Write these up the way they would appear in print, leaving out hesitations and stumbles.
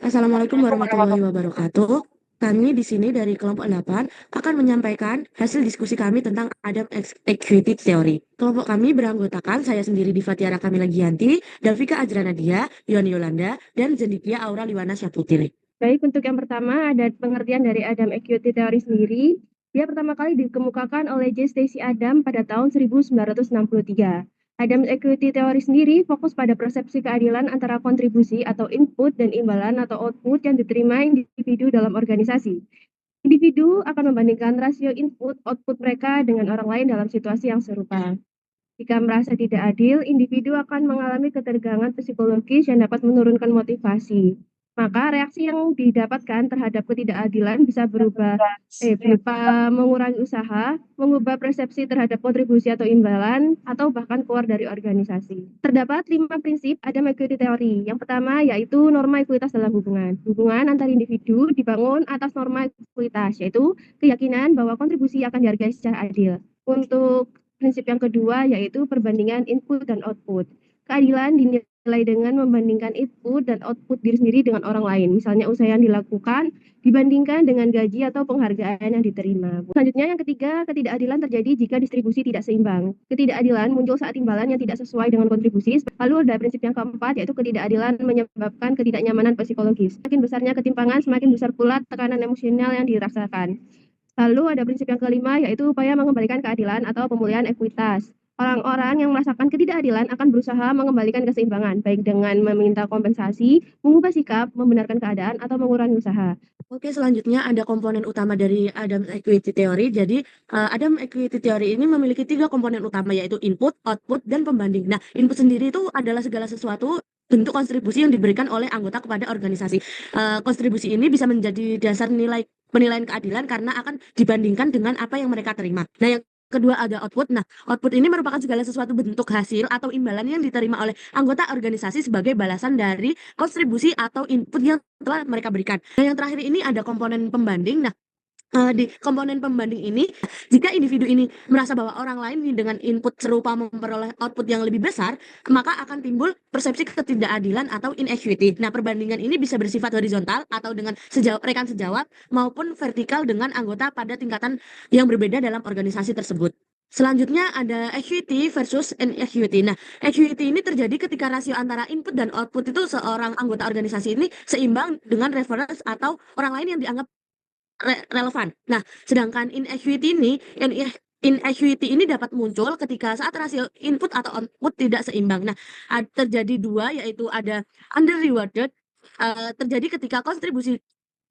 Assalamualaikum warahmatullahi wabarakatuh. Kami di sini dari kelompok 8 akan menyampaikan hasil diskusi kami tentang Adam Equity Theory. Kelompok kami beranggotakan saya sendiri Diva Tiara Kamila Gianti, Davika Ajra Nadia, Yoni Yolanda, dan Zendikia Aura Liwana Syafutri. Baik, untuk yang pertama ada pengertian dari Adam Equity Theory sendiri. Dia pertama kali dikemukakan oleh J. Stacy Adam pada tahun 1963. Adam Equity Theory sendiri fokus pada persepsi keadilan antara kontribusi atau input dan imbalan atau output yang diterima individu dalam organisasi. Individu akan membandingkan rasio input-output mereka dengan orang lain dalam situasi yang serupa. Jika merasa tidak adil, individu akan mengalami ketegangan psikologis yang dapat menurunkan motivasi. Maka reaksi yang didapatkan terhadap ketidakadilan bisa berupa mengurangi usaha, mengubah persepsi terhadap kontribusi atau imbalan, atau bahkan keluar dari organisasi. Terdapat 5 prinsip Adam Equity Theory. Yang pertama yaitu norma ekuitas dalam hubungan. Hubungan antar individu dibangun atas norma ekuitas, yaitu keyakinan bahwa kontribusi akan dihargai secara adil. Untuk prinsip yang kedua yaitu perbandingan input dan output. Keadilan dinilai dengan membandingkan input dan output diri sendiri dengan orang lain. Misalnya usaha yang dilakukan dibandingkan dengan gaji atau penghargaan yang diterima. Selanjutnya yang ketiga, ketidakadilan terjadi jika distribusi tidak seimbang. Ketidakadilan muncul saat imbalan yang tidak sesuai dengan kontribusi. Lalu ada prinsip yang keempat yaitu ketidakadilan menyebabkan ketidaknyamanan psikologis. Semakin besarnya ketimpangan, semakin besar pula tekanan emosional yang dirasakan. Lalu ada prinsip yang kelima yaitu upaya mengembalikan keadilan atau pemulihan ekuitas. Orang-orang yang merasakan ketidakadilan akan berusaha mengembalikan keseimbangan, baik dengan meminta kompensasi, mengubah sikap, membenarkan keadaan, atau mengurangi usaha. Oke, selanjutnya ada komponen utama dari Adam Equity Theory. Jadi, Adam Equity Theory ini memiliki 3 komponen utama, yaitu input, output, dan pembanding. Nah, input sendiri itu adalah segala sesuatu bentuk kontribusi yang diberikan oleh anggota kepada organisasi. Kontribusi ini bisa menjadi dasar penilaian keadilan karena akan dibandingkan dengan apa yang mereka terima. Nah, yang kedua ada output. Nah, output ini merupakan segala sesuatu bentuk hasil atau imbalan yang diterima oleh anggota organisasi sebagai balasan dari kontribusi atau input yang telah mereka berikan. Nah, yang terakhir ini ada komponen pembanding. Nah, di komponen pembanding ini, jika individu ini merasa bahwa orang lain dengan input serupa memperoleh output yang lebih besar, maka akan timbul persepsi ketidakadilan atau inequity. Nah, perbandingan ini bisa bersifat horizontal atau dengan rekan sejawat maupun vertikal dengan anggota pada tingkatan yang berbeda dalam organisasi tersebut. Selanjutnya ada equity versus inequity. Nah, equity ini terjadi ketika rasio antara input dan output itu seorang anggota organisasi ini seimbang dengan reference atau orang lain yang dianggap relevan. Nah, sedangkan inequity ini dapat muncul ketika saat rasio input atau output tidak seimbang. Nah, terjadi dua, yaitu ada under rewarded, terjadi ketika kontribusi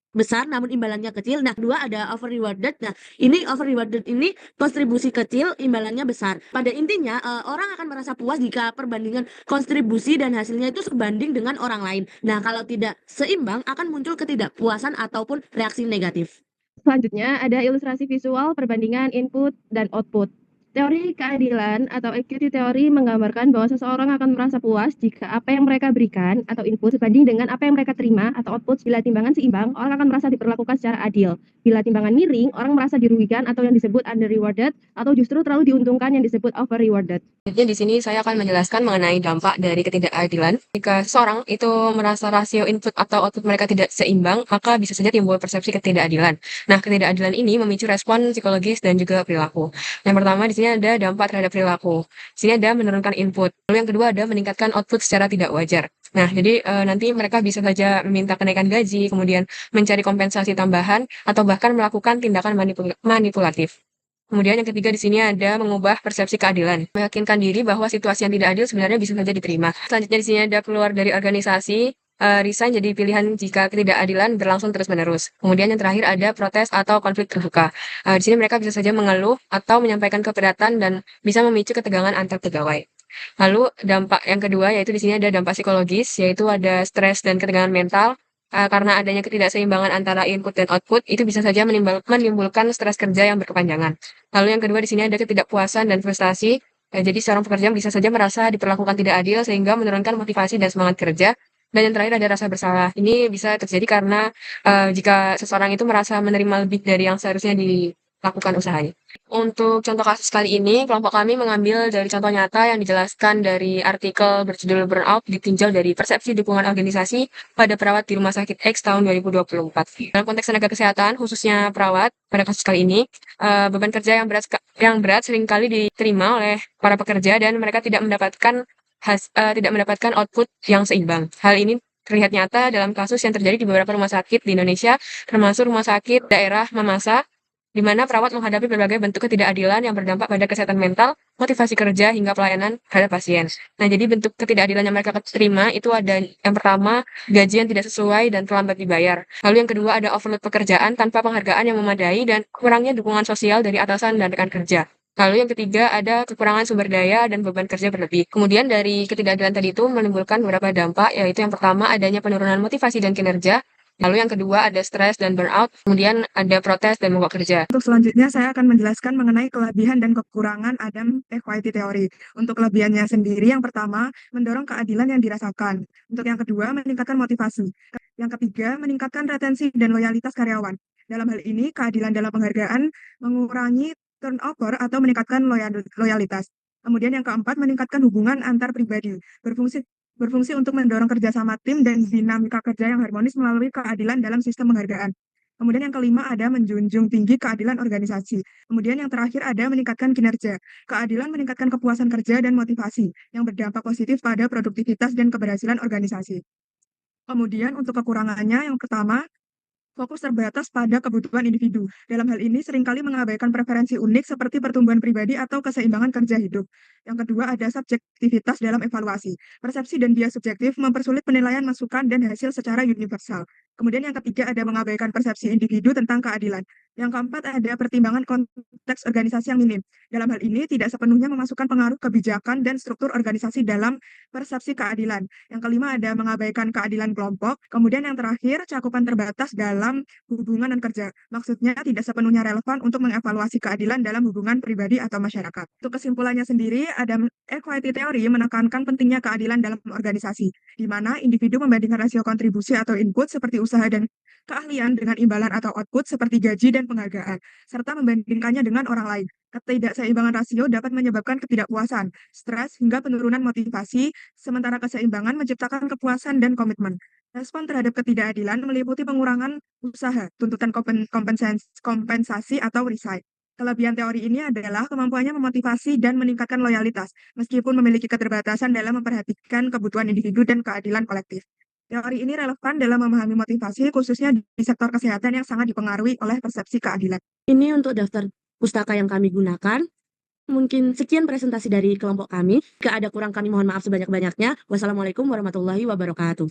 besar namun imbalannya kecil. Nah, dua ada over rewarded. Nah, ini over rewarded ini kontribusi kecil, imbalannya besar. Pada intinya, orang akan merasa puas jika perbandingan kontribusi dan hasilnya itu sebanding dengan orang lain. Nah, kalau tidak seimbang akan muncul ketidakpuasan ataupun reaksi negatif. Selanjutnya ada ilustrasi visual perbandingan input dan output. Teori keadilan atau equity teori menggambarkan bahwa seseorang akan merasa puas jika apa yang mereka berikan atau input sebanding dengan apa yang mereka terima atau output. Bila timbangan seimbang, orang akan merasa diperlakukan secara adil. Bila timbangan miring, orang merasa dirugikan atau yang disebut under rewarded, atau justru terlalu diuntungkan yang disebut over rewarded. Jadi di sini saya akan menjelaskan mengenai dampak dari ketidakadilan. Jika seseorang itu merasa rasio input atau output mereka tidak seimbang, maka bisa saja timbul persepsi ketidakadilan. Nah, ketidakadilan ini memicu respon psikologis dan juga perilaku. Yang pertama di sini ada dampak terhadap perilaku. Di sini ada menurunkan input. Lalu yang kedua ada meningkatkan output secara tidak wajar. Nah, jadi nanti mereka bisa saja meminta kenaikan gaji, kemudian mencari kompensasi tambahan, atau bahkan melakukan tindakan manipulatif. Kemudian yang ketiga di sini ada mengubah persepsi keadilan. Meyakinkan diri bahwa situasi yang tidak adil sebenarnya bisa saja diterima. Selanjutnya di sini ada keluar dari organisasi, resign jadi pilihan jika ketidakadilan berlangsung terus-menerus. Kemudian yang terakhir ada protes atau konflik terbuka. Di sini mereka bisa saja mengeluh atau menyampaikan keberatan dan bisa memicu ketegangan antar pegawai. Lalu dampak yang kedua yaitu di sini ada dampak psikologis, yaitu ada stres dan ketegangan mental. Karena adanya ketidakseimbangan antara input dan output, itu bisa saja menimbulkan stres kerja yang berkepanjangan. Lalu yang kedua di sini ada ketidakpuasan dan frustasi. Jadi seorang pekerja bisa saja merasa diperlakukan tidak adil sehingga menurunkan motivasi dan semangat kerja. Dan yang terakhir ada rasa bersalah. Ini bisa terjadi karena jika seseorang itu merasa menerima lebih dari yang seharusnya lakukan usahanya. Untuk contoh kasus kali ini, kelompok kami mengambil dari contoh nyata yang dijelaskan dari artikel berjudul Burnout ditinjau dari persepsi dukungan organisasi pada perawat di Rumah Sakit X tahun 2024. Dalam konteks tenaga kesehatan, khususnya perawat, pada kasus kali ini, beban kerja yang berat seringkali diterima oleh para pekerja dan mereka tidak mendapatkan output yang seimbang. Hal ini terlihat nyata dalam kasus yang terjadi di beberapa rumah sakit di Indonesia, termasuk Rumah Sakit Daerah Mamasa, di mana perawat menghadapi berbagai bentuk ketidakadilan yang berdampak pada kesehatan mental, motivasi kerja, hingga pelayanan terhadap pasien. Nah, jadi bentuk ketidakadilan yang mereka terima itu ada yang pertama, gaji yang tidak sesuai dan terlambat dibayar. Lalu yang kedua ada overload pekerjaan tanpa penghargaan yang memadai dan kurangnya dukungan sosial dari atasan dan rekan kerja. Lalu yang ketiga ada kekurangan sumber daya dan beban kerja berlebih. Kemudian dari ketidakadilan tadi itu menimbulkan beberapa dampak, yaitu yang pertama adanya penurunan motivasi dan kinerja. Lalu yang kedua ada stres dan burnout, kemudian ada protes dan mogok kerja. Untuk selanjutnya, saya akan menjelaskan mengenai kelebihan dan kekurangan Adam Equality Theory. Untuk kelebihannya sendiri, yang pertama, mendorong keadilan yang dirasakan. Untuk yang kedua, meningkatkan motivasi. Yang ketiga, meningkatkan retensi dan loyalitas karyawan. Dalam hal ini, keadilan dalam penghargaan mengurangi turnover atau meningkatkan loyalitas. Kemudian yang keempat, meningkatkan hubungan antar pribadi. Berfungsi untuk mendorong kerjasama tim dan dinamika kerja yang harmonis melalui keadilan dalam sistem penghargaan. Kemudian yang kelima ada menjunjung tinggi keadilan organisasi. Kemudian yang terakhir ada meningkatkan kinerja. Keadilan meningkatkan kepuasan kerja dan motivasi yang berdampak positif pada produktivitas dan keberhasilan organisasi. Kemudian untuk kekurangannya yang pertama, fokus terbatas pada kebutuhan individu. Dalam hal ini seringkali mengabaikan preferensi unik seperti pertumbuhan pribadi atau keseimbangan kerja hidup. Yang kedua ada subjektivitas dalam evaluasi. Persepsi dan bias subjektif mempersulit penilaian masukan dan hasil secara universal. Kemudian yang ketiga ada mengabaikan persepsi individu tentang keadilan. Yang keempat ada pertimbangan konteks organisasi yang minim. Dalam hal ini tidak sepenuhnya memasukkan pengaruh kebijakan dan struktur organisasi dalam persepsi keadilan. Yang kelima ada mengabaikan keadilan kelompok. Kemudian yang terakhir cakupan terbatas dalam hubungan dan kerja. Maksudnya tidak sepenuhnya relevan untuk mengevaluasi keadilan dalam hubungan pribadi atau masyarakat. Untuk kesimpulannya sendiri, Adam Equality Theory menekankan pentingnya keadilan dalam organisasi, di mana individu membandingkan rasio kontribusi atau input seperti usaha dan keahlian dengan imbalan atau output seperti gaji dan penghargaan, serta membandingkannya dengan orang lain. Ketidakseimbangan rasio dapat menyebabkan ketidakpuasan, stres, hingga penurunan motivasi, sementara keseimbangan menciptakan kepuasan dan komitmen. Respon terhadap ketidakadilan meliputi pengurangan usaha, tuntutan kompensasi atau resign. Kelebihan teori ini adalah kemampuannya memotivasi dan meningkatkan loyalitas, meskipun memiliki keterbatasan dalam memperhatikan kebutuhan individu dan keadilan kolektif. Teori ini relevan dalam memahami motivasi, khususnya di sektor kesehatan yang sangat dipengaruhi oleh persepsi keadilan. Ini untuk daftar pustaka yang kami gunakan. Mungkin sekian presentasi dari kelompok kami. Jika ada kurang kami mohon maaf sebanyak-banyaknya. Wassalamualaikum warahmatullahi wabarakatuh.